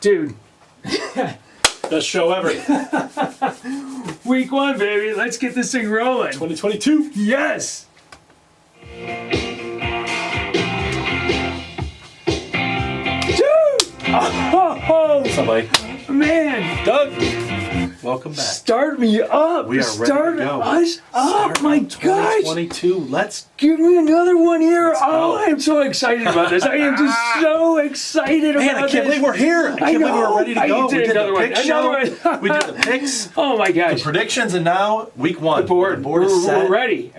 Dude. Best show ever. Week 1, baby. Let's get this thing rolling. 2022. Yes. Dude. Oh, What's up, buddy? man. Doug. Welcome back. Start me up. We are ready Start to go. us up. My gosh. 2022. Let's Give me another one here. go. Oh, I'm so excited about this. I am just so excited about this. Man, I can't believe we're here. I can't believe we're ready to go. We did another the one. pick Another show. one. We did the picks, Oh my the gosh. predictions, and now week 1. The board. is set. We're ready.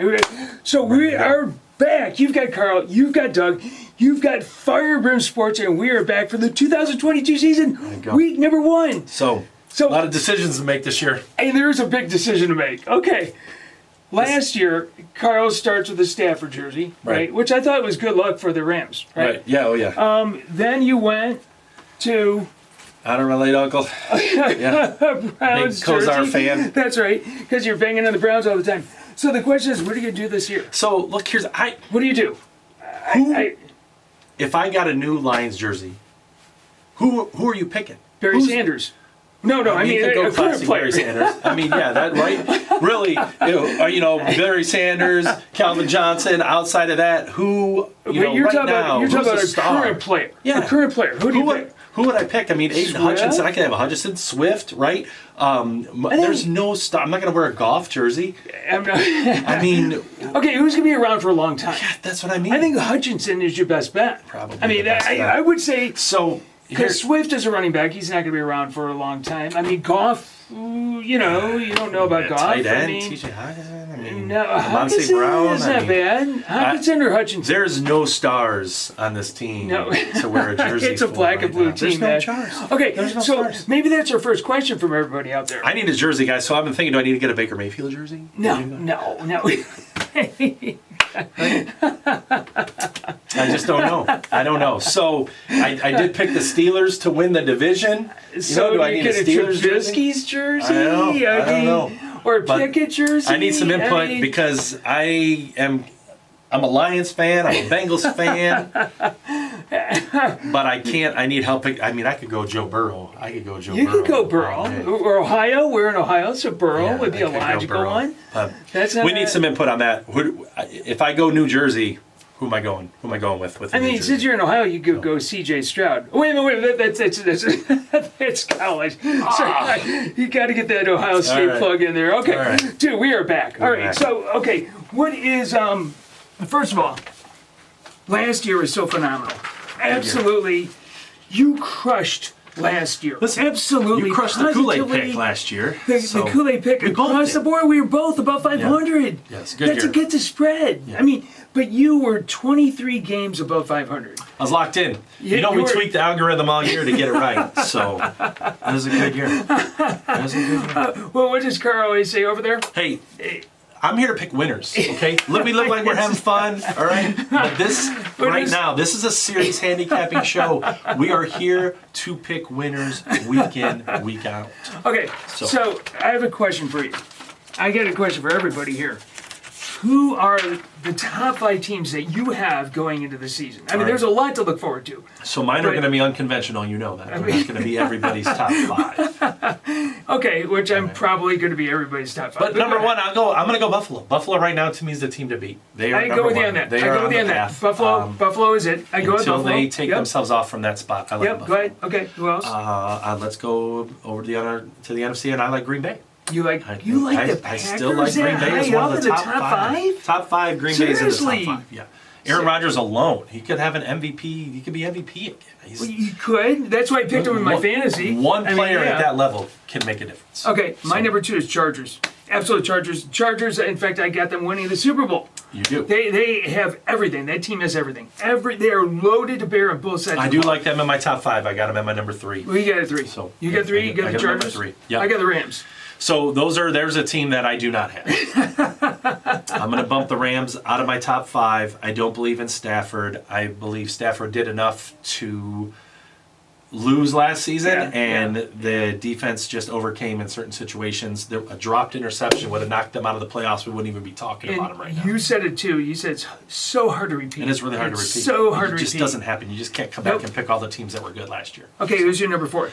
So we are back. You've got Carl. You've got Doug. You've got Fire Brimm Sports, and we are back for the 2022 season. go. Week number 1. So a lot of decisions to make this year. And there's a big decision to make. Okay. Last year, Carl starts with the Stafford jersey, right? Which I thought was good luck for the Rams, right? Yeah, oh yeah. Then you went to Honor my late uncle. Yeah. Browns Big Kozar jersey. fan. That's right, because you're banging on the Browns all the time. So the question is, what are you going to do this year? So look, What do you do? if I got a new Lions jersey, who are you picking? Barry Sanders. No, I mean, you could go a current classic player. Barry Sanders. I mean, yeah, that right. Really, Barry Sanders, Calvin Johnson. Outside of that, who You're talking about a star? current player. Yeah. A current player. Who do you pick? Who would I pick? I mean, Aiden Swift? Hutchinson. I could have a Hutchinson, Swift, right? There's no star. I'm not going to wear a golf jersey. I'm not. I mean, Okay, who's going to be around for a long time? yeah, that's what I mean. I think Hutchinson is your best bet. Probably I mean, the best bet. I would say So. because Swift is a running back, he's not going to be around for a long time. I mean, Goff, you don't know about Goff. Tight end, I mean, TJ Hawkinson. I mean, no, Monte Hutchinson Brown. is not bad. Hutchinson or Hutchinson? There's no stars on this team No. to wear a jersey. It's a for black right and blue now. team, There's man. no stars. Okay, There's no so stars. maybe that's our first question from everybody out there. I need a jersey, guys. So I've been thinking, do I need to get a Baker Mayfield jersey? No. I just don't know. I don't know. So I did pick the Steelers to win the division. So do I you need get a Steelers jersey? Trubisky's jersey? I don't know. Or a But Pickett jersey? I need some input mean, because I'm a Lions fan. I'm a Bengals fan. But I can't. I need help. I mean, I could go Joe Burrow. You could go Burrow. Or Ohio. We're in Ohio, so Burrow Yeah, would be I a could go logical Burrow. one. But That's not we need bad. some input on that. If I go New Jersey, who am I going? Who am I going with? I New mean, Jersey? since you're in Ohio, you could go C.J. Stroud. Wait a minute, that's college. Sorry, you got to get that Ohio State right. plug in there. Okay, All right. dude, we are back. All right, back. so what is first of all, last year was so phenomenal. Absolutely, you crushed last year. Listen, absolutely, you crushed the Kool-Aid positively. pick last year. The Kool-Aid pick we both across did. the board, we were both above 500. Yes, good That's year. against the spread. Yeah. I mean, but you were 23 games above 500. I was locked in. You we were- tweaked the algorithm all year to get it right. So that was a good year. Well, what does Carl always say over there? Hey, I'm here to pick winners, okay? Let me look like we're having fun, all right? But this is a serious handicapping show. We are here to pick winners week in, week out. Okay, so I have a question for you. I got a question for everybody here. Who are the top 5 teams that you have going into the season? I mean, there's a lot to look forward to. So mine are going to be unconventional, you know that. They're not going to be everybody's top 5. Okay, which I'm probably going to be everybody's top 5. But number 1, I'm going to go Buffalo. Buffalo right now to me is the team to beat. They are I number go with 1. you on that. They I are go with you on that. path. Buffalo is it. I go with Until Buffalo. they take themselves off from that spot. I like Yep, Buffalo. go ahead. Okay, who else? Let's go over to the NFC, and I like Green Bay. You like the Packers? I still like Green Bay as high one up of the in top 5. Top 5, Green Bay's in the Seriously? top 5. Yeah. Aaron Rodgers alone, he could have an MVP. He could be MVP again. Well, you could. That's why I picked him in my fantasy. One I mean, player yeah. at that level can make a difference. Okay, my number 2 is Chargers. Absolute Chargers. Chargers, in fact, I got them winning the Super Bowl. You do. They have everything. That team has everything. They are loaded to bear on both sides. I of do the ball. like them in my top 5. I got them at my number 3. Well, you got a 3. So you got 3. You got I the got number Chargers. 3. Yeah. I got the Rams. So there's a team that I do not have. I'm going to bump the Rams out of my top 5. I don't believe in Stafford. I believe Stafford did enough to lose last season, Yeah, and yeah. the defense just overcame in certain situations. A dropped interception would have knocked them out of the playoffs. We wouldn't even be talking about them right now. You said it too. You said it's so hard to repeat. It is really hard to repeat. So hard to repeat. It just doesn't happen. You just can't come back and pick all the teams that were good last year. Okay, who's your number 4?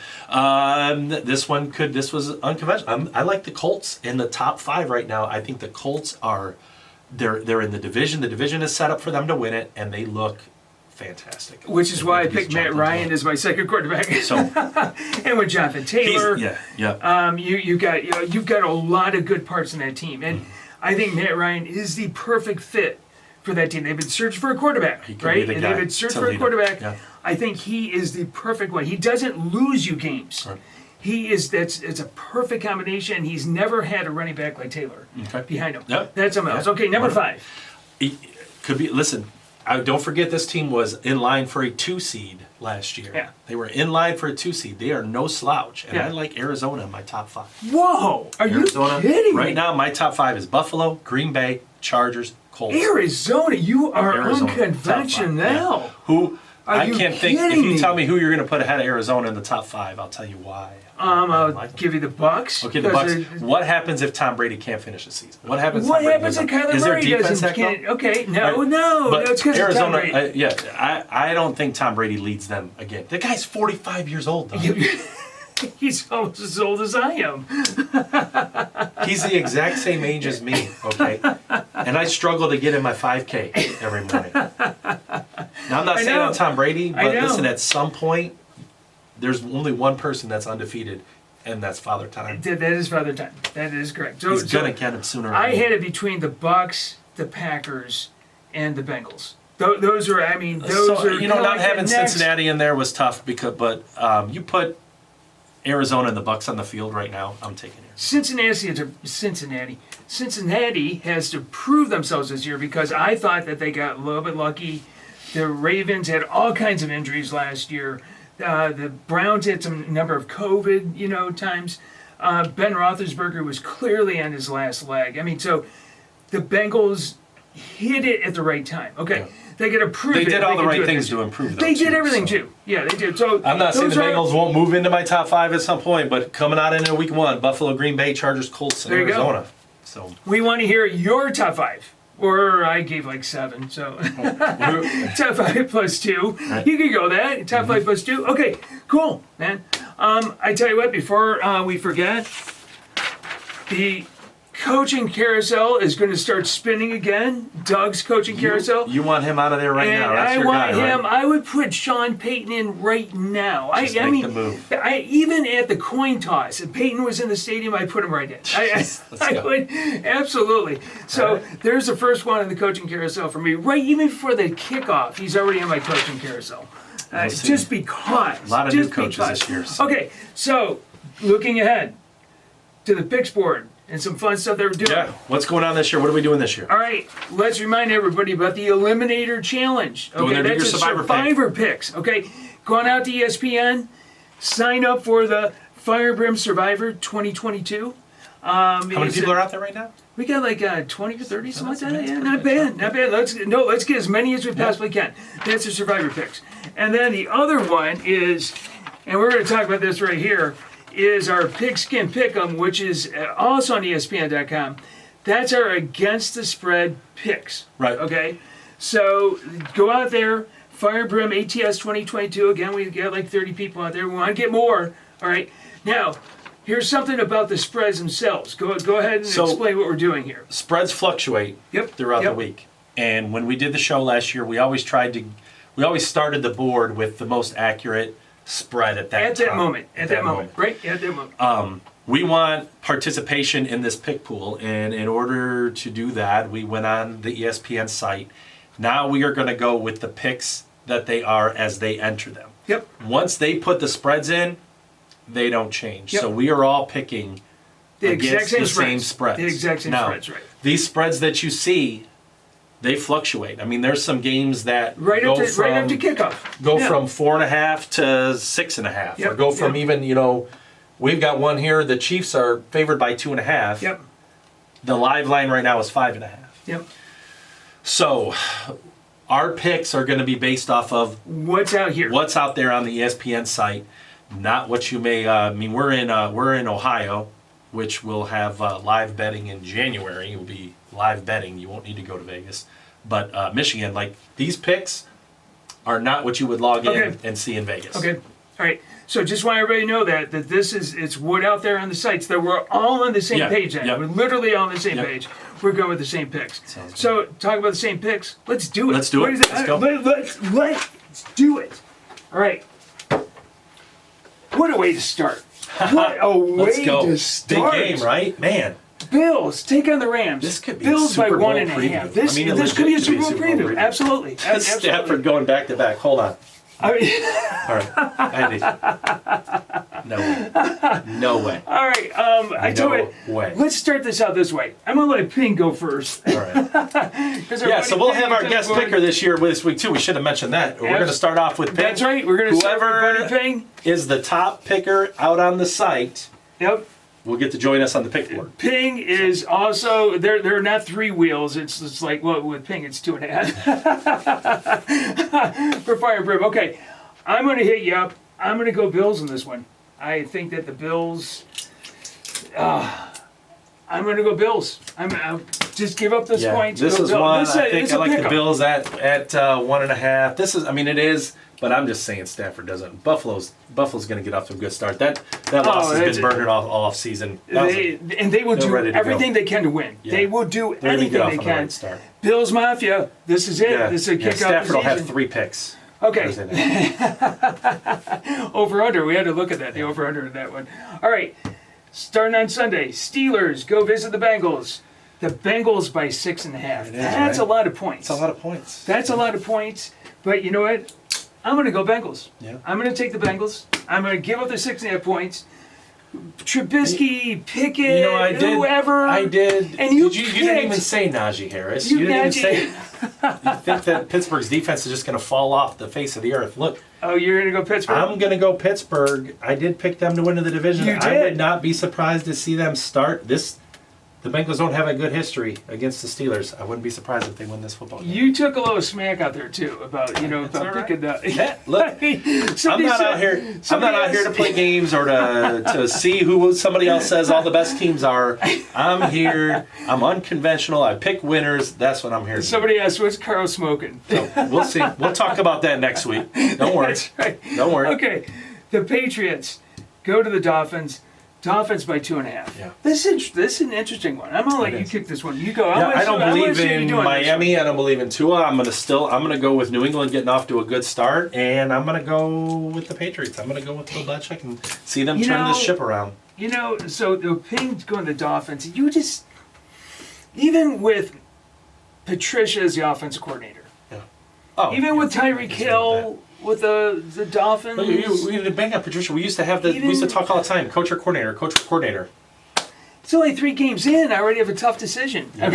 This was unconventional. I like the Colts in the top 5 right now. I think the Colts are, they're in the division. The division is set up for them to win it, and they look fantastic. Which is why I picked Matt Ryan as my second quarterback. So, and with Jonathan Taylor, you've got a lot of good parts in that team, and I think Matt Ryan is the perfect fit for that team. They've been searching for a quarterback, right? And they've been searching for a quarterback. Yeah. I think he is the perfect one. He doesn't lose you games. Right. It's a perfect combination. He's never had a running back like Taylor behind him. Yep. That's something else. Okay, number 5. Could be. Listen. Don't forget this team was in line for a 2 seed last year. Yeah. They were in line for a 2 seed. They are no slouch. And I like Arizona in my top 5. Whoa! Are you kidding me? Right now, my top 5 is Buffalo, Green Bay, Chargers, Colts. Arizona, you are unconventional. Yeah. Who I can't think. If you tell me who you're going to put ahead of Arizona in the top 5, I'll tell you why. I'll give you the Bucks. Okay, the Bucks. What happens if Tom Brady can't finish the season? What happens? What happens if Kyler Murray can't? Okay, no, but because Arizona. Tom Brady. I don't think Tom Brady leads them again. The guy's 45 years old, though. He's almost as old as I am. He's the exact same age as me, okay? And I struggle to get in my 5K every morning. Now, I'm not saying I'm Tom Brady, but listen, at some point, there's only one person that's undefeated, and that's Father Time. That is Father Time. That is correct. He's going to get him sooner or later. I had it between the Bucks, the Packers, and the Bengals. Those are, not having Cincinnati in there was tough, but you put Arizona and the Bucks on the field right now, I'm taking it. Cincinnati has to prove themselves this year because I thought that they got a little bit lucky. The Ravens had all kinds of injuries last year. The Browns had some number of COVID, times. Ben Roethlisberger was clearly on his last leg. So the Bengals hit it at the right time. Okay. Yeah. They got to prove it. They did all the right things to improve. They did everything too. Yeah, they did. So I'm not saying the Bengals won't move into my top 5 at some point, but coming out into week 1, Buffalo, Green Bay, Chargers, Colts, and Arizona. So we want to hear your top 5. Or I gave like 7, so top 5 plus 2. Right. You could go that. Top 5 plus 2. Okay, cool, man. I tell you what, before we forget, the coaching carousel is going to start spinning again. Doug's coaching carousel. You want him out of there right now? That's your guy, him. Right? I would put Sean Payton in right now. Just make the move. Even at the coin toss, if Payton was in the stadium, I'd put him right in. I would absolutely. So there's the first one in the coaching carousel for me. Right, even before the kickoff, he's already in my coaching carousel. Just because. A lot of new coaches this year. So. Okay, so looking ahead to the picks board. And some fun stuff they were doing. Yeah, what's going on this year? What are we doing this year? All right, let's remind everybody about the Eliminator Challenge. Okay, that's a Survivor picks. Okay, go on out to ESPN, sign up for the Brimm Survivor 2022. How many people are out there right now? We got like 20 or 30, something like that. Yeah, not bad, not bad. Let's get as many as we possibly can. That's the Survivor picks. And then the other one is, and we're going to talk about this right here, is our Pigskin Pick'em, which is also on ESPN.com. That's our against the spread picks. Right. Okay. So go out there, Brimm ATS 2022. Again, we got like 30 people out there. We want to get more. All right. Now, here's something about the spreads themselves. Go ahead and explain what we're doing here. Spreads fluctuate throughout the week. And when we did the show last year, we always started the board with the most accurate spread at that moment. We want participation in this pick pool, and in order to do that, we went on the ESPN site. Now we are going to go with the picks that they are as they enter them. Yep. Once they put the spreads in, they don't change. Yep. So we are all picking against the same spreads. The exact same spreads, right. These spreads that you see, they fluctuate. There's some games that right up to kickoff. Go from 4.5 to 6.5, or go from even we've got one here. The Chiefs are favored by 2.5. Yep. The live line right now is 5.5. Yep. So, Our picks are going to be based off of what's out here, what's out there on the ESPN site, not what you may. We're in Ohio, which will have live betting in January. It will be live betting. You won't need to go to Vegas. But Michigan, like these picks, are not what you would log in and see in Vegas. Okay. All right. So just want everybody to know that this is, it's what out there on the sites, that we're all on the same page. Then. We're literally all on the same page. We're going with the same picks. So talk about the same picks. Let's do it. Let's do it. Let's go. Let's do it. All right. What a way to start. What a way to start. Big game, right? Man. Bills take on the Rams. This could be Bills a Super by Bowl 1.5. preview. This could be a Super Bowl preview. Absolutely. Stafford going back to back. Hold on. I mean, all right, Andy. No way. No way. All right. I tell you what. Let's start this out this way. I'm gonna let Ping go first. All right. Yeah. So we'll have our guest picker this week too. We should have mentioned that. We're gonna start off with Ping. That's right. We're gonna start with Buddy Ping. Is the top picker out on the site? Yep. Will get to join us on the pick board. Ping is also there are not 3 wheels. It's like, well, with Ping it's 2.5 for Fire Brimm. Okay, I'm going to hit you up. I'm going to go Bills in this one. I think that the Bills. I'm going to go Bills. I'll just give up this point. This is one. I think I like the Bills at 1.5. This is. I mean, it is. But I'm just saying Stafford doesn't. Buffalo's going to get off to a good start. That loss has been burning all season. They will do everything they can to win. Yeah. They will do anything they can. Right Bills Mafia, this is it. Yeah. This is a kickoff. Stafford will have 3 picks. Okay. Over-under. We had to look at that. The over-under in that one. All right. Starting on Sunday, Steelers go visit the Bengals. The Bengals by 6.5. That's a lot of points. That's a lot of points. That's a lot of points. But you know what? I'm going to go Bengals. Yeah. I'm going to take the Bengals. I'm going to give up the 6.5 points. Trubisky, Pickett, whoever. I did. And you didn't even say Najee Harris. You didn't even say. You think that Pittsburgh's defense is just going to fall off the face of the earth? Look. Oh, you're going to go Pittsburgh? I'm going to go Pittsburgh. I did pick them to win the division. You did. I would not be surprised to see them start this. The Bengals don't have a good history against the Steelers. I wouldn't be surprised if they win this football game. You took a little smack out there too about picking the. Yeah, look, I'm not out here to play games or to see who somebody else says all the best teams are. I'm here. I'm unconventional. I pick winners. That's what I'm here to do. Somebody asked, "What's Carl smoking?" So we'll see. We'll talk about that next week. Don't worry. That's right. Don't worry. Okay, the Patriots go to the Dolphins. Dolphins by 2.5. Yeah. This is an interesting one. I'm gonna let you kick this one. You go. I don't believe in Miami. I don't believe in Tua. I'm gonna go with New England getting off to a good start, and I'm gonna go with the Patriots. I'm gonna go with Bill Belichick and see them turn this ship around. So the Ping's going to the Dolphins. You just, even with Patricia as the offensive coordinator. Yeah. Even with Tyreek Hill. With the Dolphins. We need to bang up Patricia. We used to have we used to talk all the time. Coach or coordinator. Coach or coordinator. It's only 3 games in. I already have a tough decision. Yeah.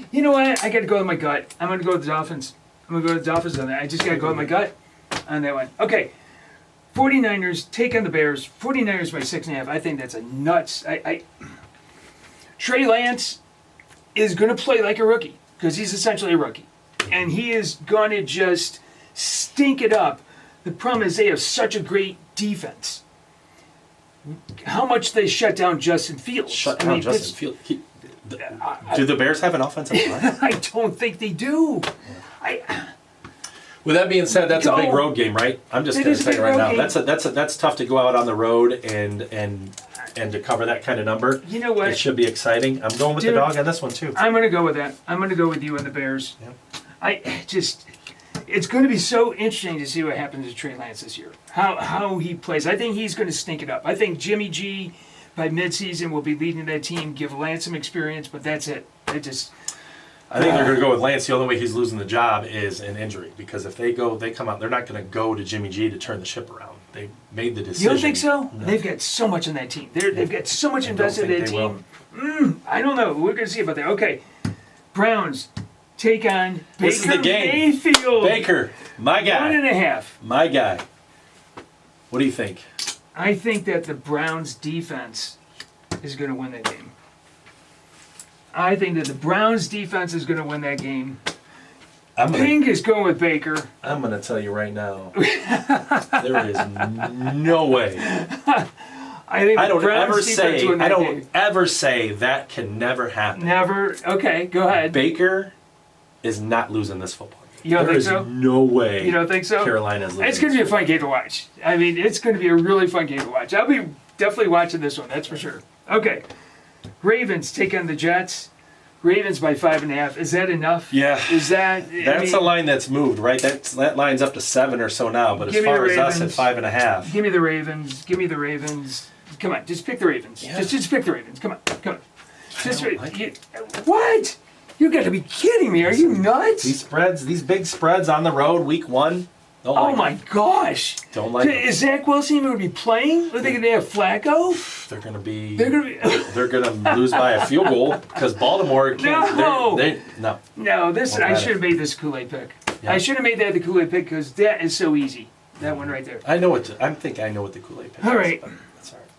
You know what? I got to go with my gut. I'm going to go with the Dolphins. I'm going to go with the Dolphins on that. I just got to go with my gut on that one. Okay. 49ers take on the Bears. 49ers by 6.5. I think that's a nuts. Trey Lance is going to play like a rookie because he's essentially a rookie. And he is going to just stink it up. The problem is they have such a great defense. How much they shut down Justin Fields. Justin Fields. Do the Bears have an offensive line? I don't think they do. With that being said, that's a big road game, right? I'm just going to say right now, that's tough to go out on the road and to cover that kind of number. You know what? It should be exciting. I'm going with the dog on this one too. I'm going to go with that. I'm going to go with you and the Bears. Yep. It's going to be so interesting to see what happens to Trey Lance this year. How he plays. I think he's going to stink it up. I think Jimmy G by midseason will be leading that team, give Lance some experience, but that's it. I think they're going to go with Lance. The only way he's losing the job is an injury, because if they come out, they're not going to go to Jimmy G to turn the ship around. They made the decision. You don't think so? No. They've got so much in that team. They've got so much invested in that team. I don't know. We're going to see about that. Okay, Browns take on this Baker is the game. Mayfield. Baker, my guy. 1.5. My guy. What do you think? I think that the Browns defense is going to win that game. I think that the Browns defense is going to win that game. Ping is going with Baker. I'm going to tell you right now, there is no way. I don't ever say that can never happen. Never. Okay, go ahead. Baker is not losing this football game. You don't think so? No way. You don't think so? Carolina's losing. It's going to be a fun game to watch. I mean, it's going to be a really fun game to watch. I'll be definitely watching this one. That's for sure. Okay. Ravens take on the Jets. Ravens by 5.5. Is that enough? Yeah. That's a line that's moved, right? That line's up to 7 or so now. But as far as us at 5.5, give me the Ravens. Give me the Ravens. Come on, just pick the Ravens. Yeah. Just pick the Ravens. Come on. What? You got to be kidding me! Are you nuts? These big spreads on the road, week 1. Oh my gosh! Don't like it. Is Zach Wilson even going to be playing? Are they going to have Flacco? They're going to lose by a field goal because Baltimore can't. No. I should have made this Kool-Aid pick. Yeah. I should have made that the Kool-Aid pick because that is so easy. That one right there. I think I know what the Kool-Aid pick is. All right. That's all right.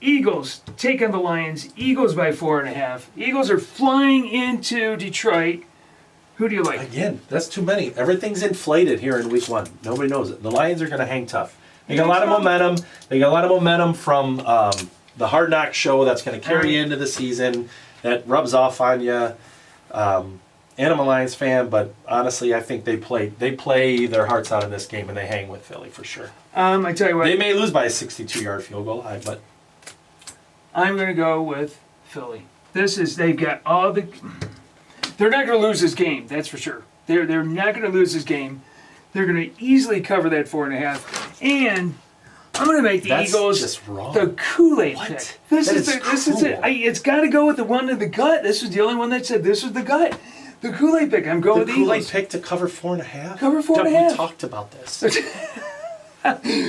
Eagles take on the Lions. Eagles by 4.5. Eagles are flying into Detroit. Who do you like? Again, that's too many. Everything's inflated here in week 1. Nobody knows it. The Lions are going to hang tough. They got a lot of momentum. They got a lot of momentum from the Hard Knock show that's going to carry you into the season. That rubs off on you. And I'm a Lions fan, but honestly, I think they play their hearts out in this game and they hang with Philly for sure. I tell you what. They may lose by a 62-yard field goal, but I'm going to go with Philly. They've got all the. They're not going to lose this game, that's for sure. They're not going to lose this game. They're going to easily cover that 4.5. And I'm going to make the Eagles the Kool-Aid pick. This is it. It's got to go with the one in the gut. This was the only one that said this was the gut. The Kool-Aid pick. I'm going with the Eagles. The Kool-Aid pick to cover 4.5? Cover 4.5. We talked about this.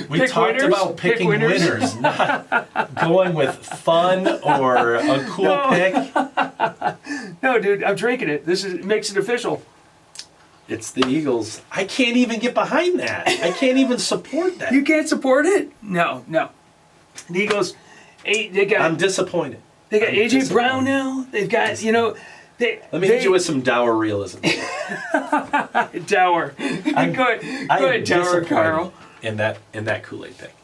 We talked about picking winners, not going with fun or a cool pick. No, dude, I'm drinking it. It makes it official. It's the Eagles. I can't even get behind that. I can't even support that. You can't support it? No. The Eagles, I'm disappointed. They got A.J. Brown now. They've got, Let me hit you with some dour realism. Dour. Go ahead, Dour, Carl. In that Kool-Aid pick.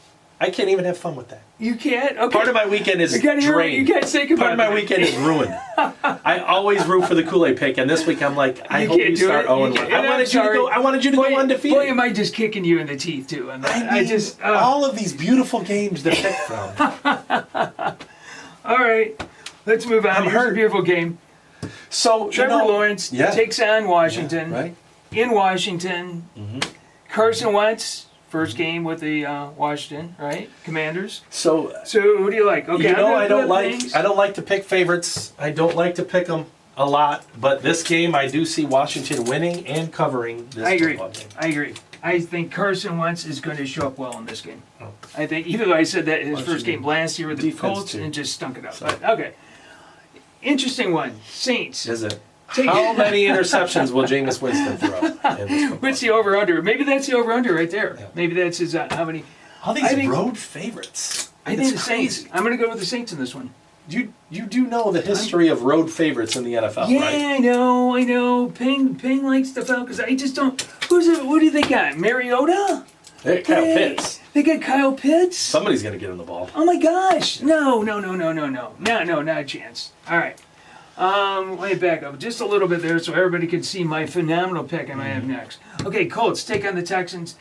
I can't even have fun with that. You can't? Okay. Part of my weekend is drained. You can't say goodbye. Part of my weekend is ruined. I always root for the Kool-Aid pick, and this week I'm like, I hope you start 0-1. I wanted you to go undefeated. Boy, am I just kicking you in the teeth, too. All of these beautiful games to pick from. All right. Let's move on. Here's a beautiful game. So, Trevor Lawrence takes on Washington. Yeah, right. In Washington. Mm-hmm. Carson Wentz. First game with the Washington, right? Commanders. So who do you like? Okay, I don't like to pick favorites. I don't like to pick them a lot. But this game, I do see Washington winning and covering this football game. I agree. I think Carson Wentz is going to show up well in this game. Oh. I think, even though I said that in his first game last year with the Colts and just stunk it up. But, okay. Interesting one. Saints. Is it? How many interceptions will Jameis Winston throw? What's the over-under? Maybe that's the over-under right there. Yeah. Maybe that's his, how many. All these road favorites. I think the Saints. I'm going to go with the Saints in this one. You do know the history of road favorites in the NFL, right? Yeah, I know. Ping likes the Falcons. I just don't. Who do they got? Mariota? Kyle Pitts. They got Kyle Pitts? Somebody's going to get him the ball. Oh, my gosh. No, not a chance. All right. Let me back up just a little bit there so everybody can see my phenomenal pick I might have next. Okay, Colts take on the Texans.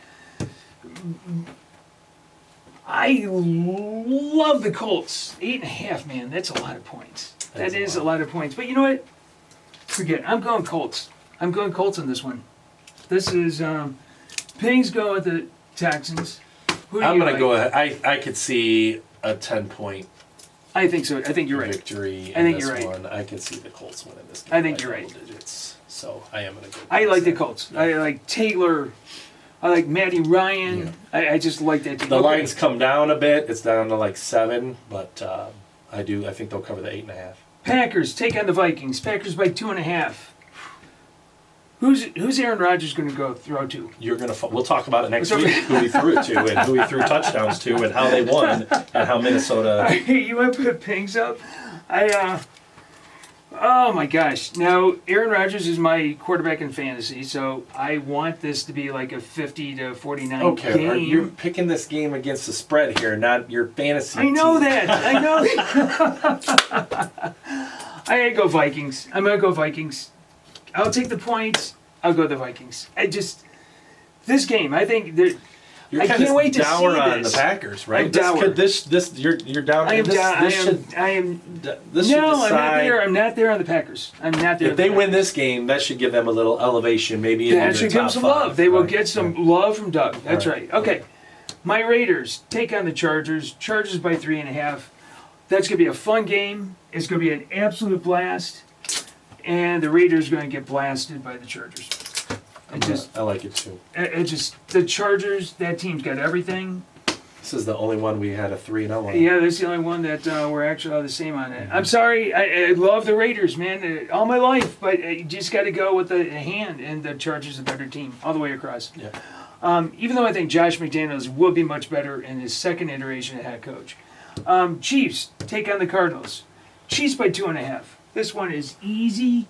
I love the Colts. 8.5, man. That's a lot of points. That is a lot of points. But you know what? Forget it. I'm going Colts. I'm going Colts on this one. This is Ping's going with the Texans. I'm going to go ahead. I could see a 10-point. I think so. I think you're right. Victory. I think you're right. One. I could see the Colts winning this game. I think you're right. Digits. So I am going to go. I like the Colts. Yeah. I like Taylor. I like Matty Ryan. Yeah. I just like that team. The line's come down a bit. It's down to like 7, but I think they'll cover the 8.5. Packers take on the Vikings. Packers by 2.5. Who's Aaron Rodgers going to go throw to? We'll talk about it next week. Who he threw it to, and who he threw touchdowns to, and how they won, and how Minnesota. You want to put Pings up? Oh my gosh. Now, Aaron Rodgers is my quarterback in fantasy, so I want this to be like a 50 to 49 game. You're picking this game against the spread here, not your fantasy I know team. that. I know that. I gotta go Vikings. I'm gonna go Vikings. I'll take the points. I'll go the Vikings. This game, I think that. I can't wait to see dour on this. the Packers, right? I'm dour. You're down. I am down. This should No, I'm not decide. there. I'm not there on the Packers. I'm not there. If they win this game, that should give them a little elevation, maybe into that the should give them top some 5. love. They will Right. get some love from Doug. That's Right. right. Okay. My Raiders take on the Chargers. Chargers by 3.5. That's going to be a fun game. It's going to be an absolute blast. And the Raiders are going to get blasted by the Chargers. I like it too. The Chargers, that team's got everything. This is the only one we had a 3-0 on. Yeah, that's the only one that we're actually all the same on it. I'm sorry, I love the Raiders, man, all my life, but you just got to go with the hand, and the Chargers are a better team all the way across. Yeah. Even though I think Josh McDaniels will be much better in his second iteration of head coach. Chiefs take on the Cardinals. Chiefs by 2.5. This one is easy.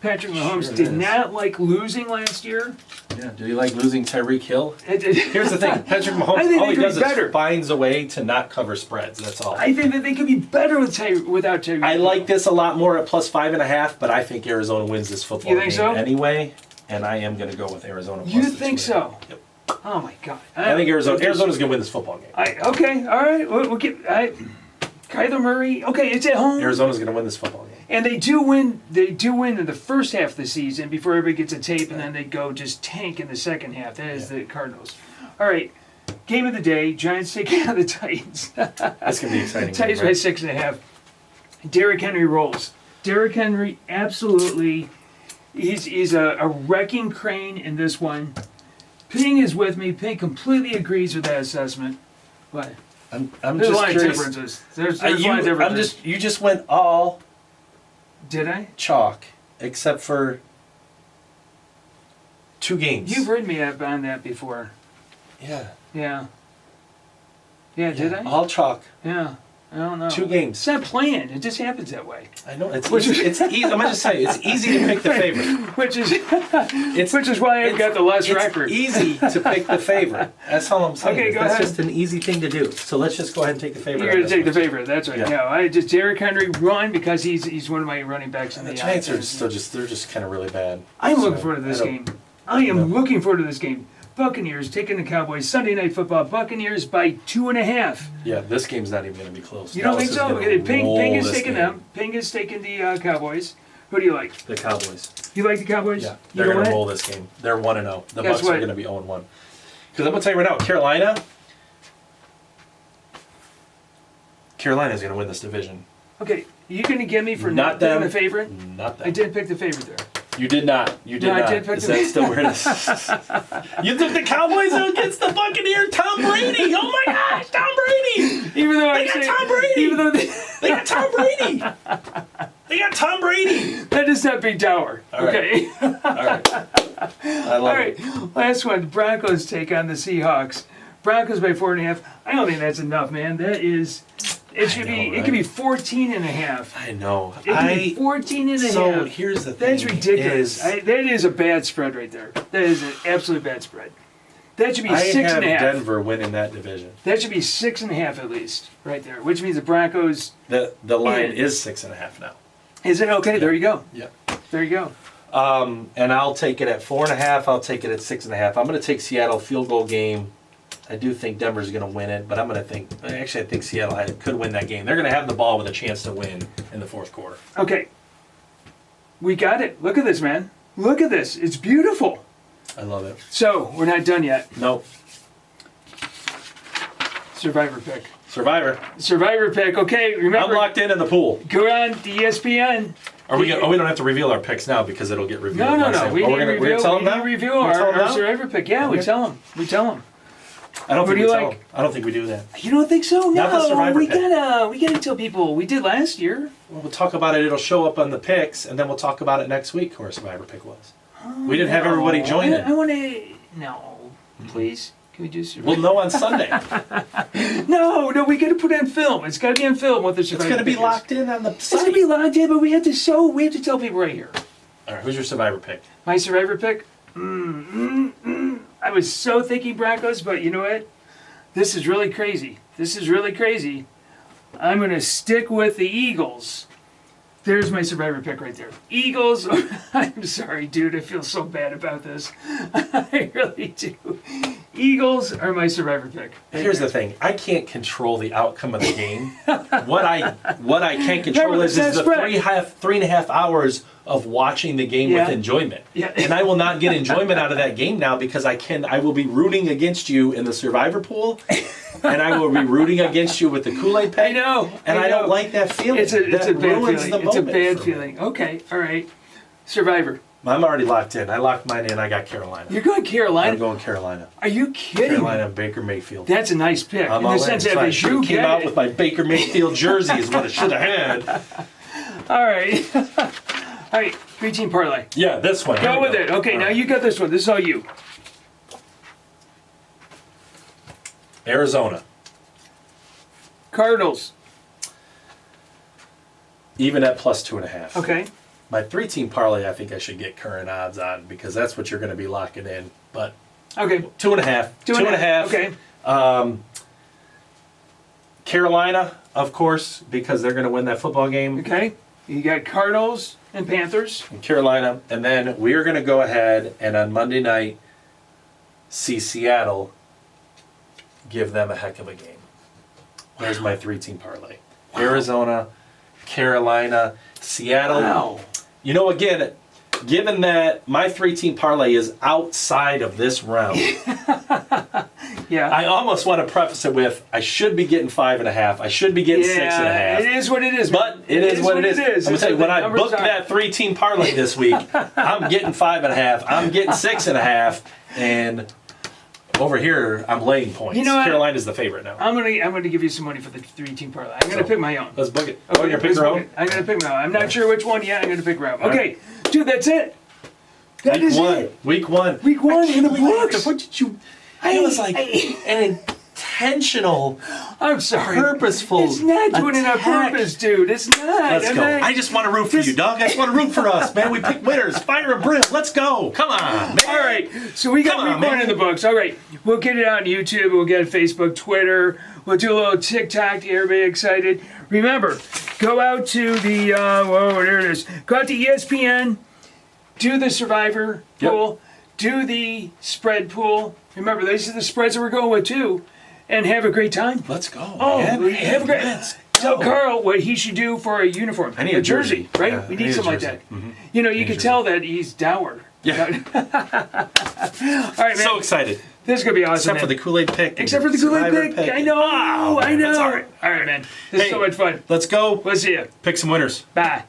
Patrick Mahomes did not like losing last year. Yeah. Do you like losing Tyreek Hill? Here's Here's the thing. Patrick Mahomes, all he does is finds a way to not cover spreads. That's all. I think that they could be better without Tyreek. I like this a lot more at plus 5.5, but I think Arizona wins this football game anyway, and I am going to go with Arizona. You think so? Yep. Oh my God! I think Arizona's going to win this football game. Okay, all right. We'll get Kyler Murray. Okay, it's at home. Arizona's going to win this football game. And they do win. They do win in the first half of the season before everybody gets a tape, and then they go just tank in the second half. That is the Cardinals. All right, game of the day: Giants taking on the Titans. That's gonna be exciting. Titans by 6.5. Derrick Henry rolls. Derrick Henry absolutely. He's a wrecking crane in this one. Ping is with me. Ping completely agrees with that assessment. What? I'm There's just a lot curious. of differences. There's a lot of differences. You just went all. Did I? Chalk, except for 2 games. You've heard me up on that before. Yeah. Yeah. Yeah, did I? All chalk. Yeah. I don't know. 2 games. It's not planned. It just happens that way. I know. It's easy. It's easy. I'm gonna just tell you, it's easy to pick the favorite. Which is why I've got the less record. It's easy to pick the favorite. That's all I'm saying. Okay, go That's ahead. just an easy thing to do. So let's just go ahead and take the favorite. You're going to take the favorite. That's right. Yeah. No, I just Derrick Henry run because he's one of my running backs in The the Giants are offense. still they're just kind of really bad. I'm looking forward to this game. I am looking forward to this game. Buccaneers taking the Cowboys. Sunday Night Football. Buccaneers by 2.5. Yeah, this game's not even going to be close. You don't think so? Ping is taking game. them. Ping is taking the Cowboys. Who do you like? The Cowboys. You like the Cowboys? Yeah, You they're know going to what? roll this game. They're 1-0. The Guess Bucs what? are going to be 0-1. Because I'm going to tell you right now, Carolina's going to win this division. Okay, you going to give me for Not not picking them. the favorite? Not that. I did pick the favorite there. You did not. You did No, I not. did pick Is the- that still where it is? You took the Cowboys against the Buccaneers. Tom Brady. Oh my gosh, Tom Brady. Even though They got Tom Brady. Even though They got Tom Brady. They got Tom Brady. that does not be dour. All right. Okay. All right. I love All it. right. Last one. Broncos take on the Seahawks. Broncos by 4.5. I don't think that's enough, man. That is. It should be. right? It could be 14.5. I know. It could be 14.5. So here's the thing. That's ridiculous. is- That is a bad spread right there. That is an absolute bad spread. That should be I 6.5. have Denver winning that division. That should be 6.5 at least, right there. Which means the Broncos. The line Yeah. is 6.5 now. Is it okay? There you go. Yeah. There you go. And I'll take it at 4.5. I'll take it at 6.5. I'm going to take Seattle field goal game. I do think Denver's going to win it, but I think Seattle could win that game. They're going to have the ball with a chance to win in the fourth quarter. Okay. We got it. Look at this, man. Look at this. It's beautiful. I love it. So, we're not done yet. Nope. Survivor pick. Survivor pick. Okay, I'm remember. locked in the pool. Go on to ESPN. We don't have to reveal our picks now because it'll get revealed. No. We need to reveal our Survivor pick. Yeah, we Okay. tell them. I don't What think do we you tell like? them. I don't think we do that. You don't think so? Not the No, Survivor we pick. gotta tell people. We did last year. Well, we'll talk about it. It'll show up on the picks, and then we'll talk about it next week who our Survivor pick was. We didn't have everybody join in. I want to. No, please. Can we do Survivor? We'll know on Sunday. No, we got to put it on film. It's got to be on film what the Survivor It's going to be pick is. locked in on the It's site. going to be locked in, but we have to tell people right here. All right, who's your Survivor pick? My Survivor pick? I was so thinking Broncos, but you know what? This is really crazy. I'm going to stick with the Eagles. There's my Survivor pick right there. Eagles. I'm sorry, dude. I feel so bad about this. I really do. Eagles are my Survivor pick. Here's the thing. I can't control the outcome of the game. What I can control Remember, is the spread. 3.5 hours of watching the game with enjoyment. Yeah. And I will not get enjoyment out of that game now because I will be rooting against you in the Survivor pool, and I will be rooting against you with the Kool-Aid pick. I know. I don't like that feeling. It's a bad feeling. It's a bad for me. feeling. Okay, all right. Survivor. I'm already locked in. I locked mine in. I got Carolina. You're going Carolina? I'm going Carolina. Are you kidding Carolina me? and Baker Mayfield. That's a nice pick. I'm in all the sense in. that I if you came out with my Baker Mayfield jersey is what I should have had. All right. All right, 3-team parlay. Yeah, this one. Go with it. Okay, now you got this one. This is all you. Arizona. Cardinals. Even at +2.5. Okay. My 3-team parlay, I think I should get current odds on because that's what you're going to be locking in. But Okay. 2.5. 2.5. Okay. Carolina, of course, because they're going to win that football game. Okay. You got Cardinals and Panthers. And Carolina. And then we're going to go ahead and on Monday night see Seattle give them a heck of a game. There's my 3-team parlay. Wow. Arizona, Carolina, Seattle. Wow. You know, again, given that my 3-team parlay is outside of this round, Yeah. I almost want to preface it with I should be getting 5.5. I should be getting 6.5. It is what it is. But it is what it is. I'm going to tell you, when I booked are. that 3-team parlay this week, I'm getting 5.5. I'm getting 6.5. And over here, I'm laying points. You know what? Carolina's the favorite now. I'm gonna give you some money for the 3-team parlay. I'm gonna pick my own. Let's book it. Okay, Oh, you're picking your own? I'm gonna pick my own. I'm not sure which one yet. I'm gonna pick my own. Okay, dude, that's it. That is it. Week one. Week one in the books. What did you? It was like an intentional, I'm sorry. purposeful. It's not doing it on attack. purpose, dude. It's not. Let's go. I just want to root for you, dog. I just want to root for us, man. We pick winners. Fire and Brimm. Let's go. Come on, man. All right. So we got Come on, week one man. in the books. All right. We'll get it on YouTube. We'll get it Facebook, Twitter. We'll do a little TikTok to get everybody excited. Remember, go out to the, there it is. Go out to ESPN. Do the Survivor pool. Do the spread pool. Remember, these are the spreads that we're going with, too. And have a great time. Let's go. Oh, man. have a great Tell Carl what he should do for a uniform. I need a jersey. Right? Yeah, we I need need a something like jersey. that. Mhm. You know, you can tell that he's dour. Yeah. All right, man. So excited. This is going to be awesome. Except for the Kool-Aid pick. and Except for the Kool-Aid Survivor pick. I know. Oh, I man, know. that's all right. All right, man. This is so much fun. Let's go. We'll see you. Pick some winners. Bye.